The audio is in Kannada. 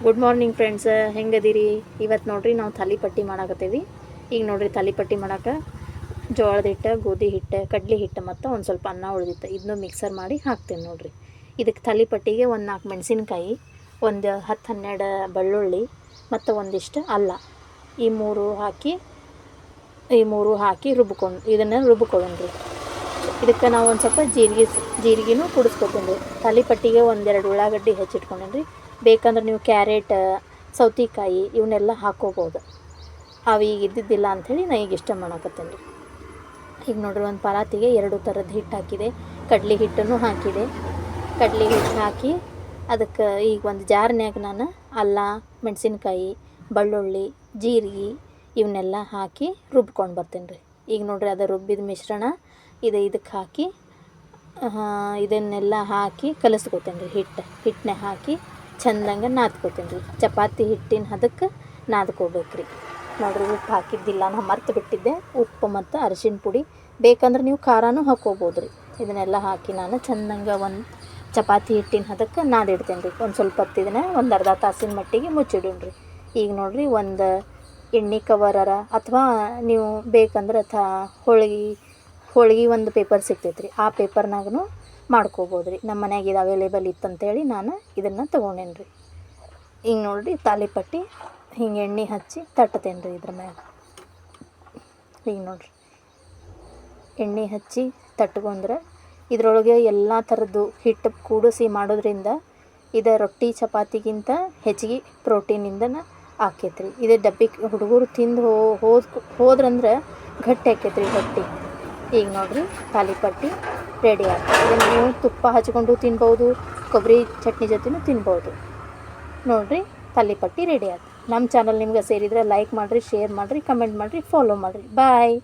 Good morning friends, ಹೆಂಗದಿರಿ? ಇವತ್ತು ನೋಡ್ರಿ ನಾವು ತಾಲಿಪಟ್ಟಿ ಮಾಡಾಕತ್ತೀವಿ. ಈಗ ನೋಡ್ರಿ ತಾಲಿಪಟ್ಟಿ ಮಾಡಕ್ಕೆ ಜೋಳದ ಹಿಟ್ಟು, ಗೋಧಿ ಹಿಟ್ಟು, ಕಡ್ಲಿ ಹಿಟ್ಟು ಮತ್ತು ಒಂದು ಸ್ವಲ್ಪ ಅನ್ನ ಉಳಿದಿತ್ತು. ಇದನ್ನು ಮಿಕ್ಸರ್ ಮಾಡಿ ಹಾಕ್ತೇನೆ ನೋಡ್ರಿ. ಇದಕ್ಕೆ ತಾಲಿಪಟ್ಟಿಗೆ ಒಂದು 4 ಮೆಣಸಿನ್ಕಾಯಿ, ಒಂದು 10-12 ಬೆಳ್ಳುಳ್ಳಿ ಮತ್ತು ಒಂದಿಷ್ಟು ಅಲ್ಲ, ಈ ಮೂರು ಹಾಕಿ ಇದನ್ನು ರುಬ್ಕೊಳ್ಳೋಣ್ರಿ. ಇದಕ್ಕೆ ನಾವು ಒಂದು ಸ್ವಲ್ಪ ಜೀರಿಗೆನೂ ಕುಡಿಸ್ಕೊತೀನಿ ರೀ. ತಾಲಿಪಟ್ಟಿಗೆ 1-2 ಉಳ್ಳಾಗಡ್ಡಿ ಹೆಚ್ಚಿಟ್ಕೊಂಡೇನಿ ರೀ. ಬೇಕಂದ್ರೆ ನೀವು ಕ್ಯಾರೆಟ್, ಸೌತೆಕಾಯಿ ಇವನ್ನೆಲ್ಲ ಹಾಕ್ಕೋಬೋದು. ಅವು ಈಗ ಇದ್ದಿದ್ದಿಲ್ಲ ಅಂಥೇಳಿ ನಾನು ಈಗ ಇಷ್ಟ ಮಾಡಾಕತ್ತೇನೆ ರೀ. ಈಗ ನೋಡ್ರಿ, ಒಂದು ಪರಾತಿಗೆ 2 ಥರದ ಹಿಟ್ಟು ಹಾಕಿದೆ, ಕಡ್ಲಿ ಹಿಟ್ಟನ್ನು ಹಾಕಿದೆ. ಕಡ್ಲಿ ಹಿಟ್ಟು ಹಾಕಿ ಅದಕ್ಕೆ ಈಗ ಒಂದು ಜಾರ್ನ್ಯಾಗ ನಾನು ಅಲ್ಲ, ಮೆಣಸಿನ್ಕಾಯಿ, ಬೆಳ್ಳುಳ್ಳಿ, ಜೀರಿಗೆ ಇವನ್ನೆಲ್ಲ ಹಾಕಿ ರುಬ್ಕೊಂಡು ಬರ್ತೇನೆ ರೀ. ಈಗ ನೋಡ್ರಿ, ಅದು ರುಬ್ಬಿದ ಮಿಶ್ರಣ ಇದಕ್ಕೆ ಹಾಕಿ ಇದನ್ನೆಲ್ಲ ಹಾಕಿ ಕಲಿಸ್ಕೊತೇನೆ ರೀ. ಹಿಟ್ಟನ್ನ ಹಾಕಿ ಚೆಂದಂಗೆ ನಾದ್ಕೋತೀನಿ ರೀ. ಚಪಾತಿ ಹಿಟ್ಟಿನ ಹದಕ್ಕೆ ನಾದ್ಕೋಬೇಕ್ರಿ. ನೋಡ್ರಿ, ಉಪ್ಪು ಹಾಕಿದ್ದಿಲ್ಲ, ನಾನು ಮರ್ತು ಬಿಟ್ಟಿದ್ದೆ. ಉಪ್ಪು ಮತ್ತು ಅರಿಶಿನ ಪುಡಿ, ಬೇಕಂದ್ರೆ ನೀವು ಖಾರನೂ ಹಾಕ್ಕೋಬೋದು ರೀ. ಇದನ್ನೆಲ್ಲ ಹಾಕಿ ನಾನು ಚೆಂದಂಗೆ ಒಂದು ಚಪಾತಿ ಹಿಟ್ಟಿನ ಹದಕ್ಕೆ ನಾದಿಡ್ತೇನೆ ರೀ. ಒಂದು ಸ್ವಲ್ಪ ಹೊತ್ತು ಇದನ್ನು ಒಂದು ಅರ್ಧ ತಾಸಿನ ಮಟ್ಟಿಗೆ ಮುಚ್ಚಿಡೋಣ್ರಿ. ಈಗ ನೋಡ್ರಿ, ಒಂದು ಎಣ್ಣೆ ಕವರರ ಅಥವಾ ನೀವು ಬೇಕಂದ್ರೆ ಹೋಳ್ಗೆ ಒಂದು ಪೇಪರ್ ಸಿಗ್ತೈತೆ ರೀ, ಆ ಪೇಪರ್ನಾಗೂ ಮಾಡ್ಕೋಬೋದು ರೀ. ನಮ್ಮ ಮನ್ಯಾಗ ಇದು ಅವೈಲೇಬಲ್ ಇತ್ತಂತೇಳಿ ನಾನು ಇದನ್ನು ತೊಗೊಂಡೇನಿ ರೀ. ಹಿಂಗೆ ನೋಡಿರಿ, ತಾಲಿಪಟ್ಟಿ ಹಿಂಗೆ ಎಣ್ಣೆ ಹಚ್ಚಿ ತಟ್ಟತೇನೆ ರೀ ಇದ್ರ ಮ್ಯಾಗ. ಹಿಂಗೆ ನೋಡಿರಿ, ಎಣ್ಣೆ ಹಚ್ಚಿ ತಟ್ಕೊಂಡ್ರೆ ಇದರೊಳಗೆ ಎಲ್ಲ ಥರದ್ದು ಹಿಟ್ಟು ಕೂಡಿಸಿ ಮಾಡೋದ್ರಿಂದ ಇದು ರೊಟ್ಟಿ ಚಪಾತಿಗಿಂತ ಹೆಚ್ಚಿಗೆ ಪ್ರೋಟೀನಿಂದನ ಆಕೈತ್ರಿ. ಇದು ಡಬ್ಬಿಗೆ ಹುಡುಗರು ತಿಂದು ಹೋದ್ರಂದ್ರೆ ಗಟ್ಟಿ ಆಕೈತ್ರಿ ಹೊಟ್ಟಿ. ಈಗ ನೋಡಿರಿ, ತಾಲಿಪಟ್ಟಿ ರೆಡಿ ಆಗ್ತದೆ. ಇದನ್ನು ನೀವು ತುಪ್ಪ ಹಚ್ಕೊಂಡು ತಿನ್ಬೋದು, ಕೊಬ್ಬರಿ ಚಟ್ನಿ ಜೊತೆನೂ ತಿನ್ಬೋದು. ನೋಡಿರಿ, ತಾಲಿಪಟ್ಟಿ ರೆಡಿ ಆಗ್ತದೆ. ನಮ್ಮ ಚಾನಲ್ ನಿಮ್ಗೆ ಸೇರಿದರೆ ಲೈಕ್ ಮಾಡಿರಿ, ಶೇರ್ ಮಾಡಿರಿ, ಕಮೆಂಟ್ ಮಾಡಿರಿ, ಫಾಲೋ ಮಾಡಿರಿ. ಬಾಯ್.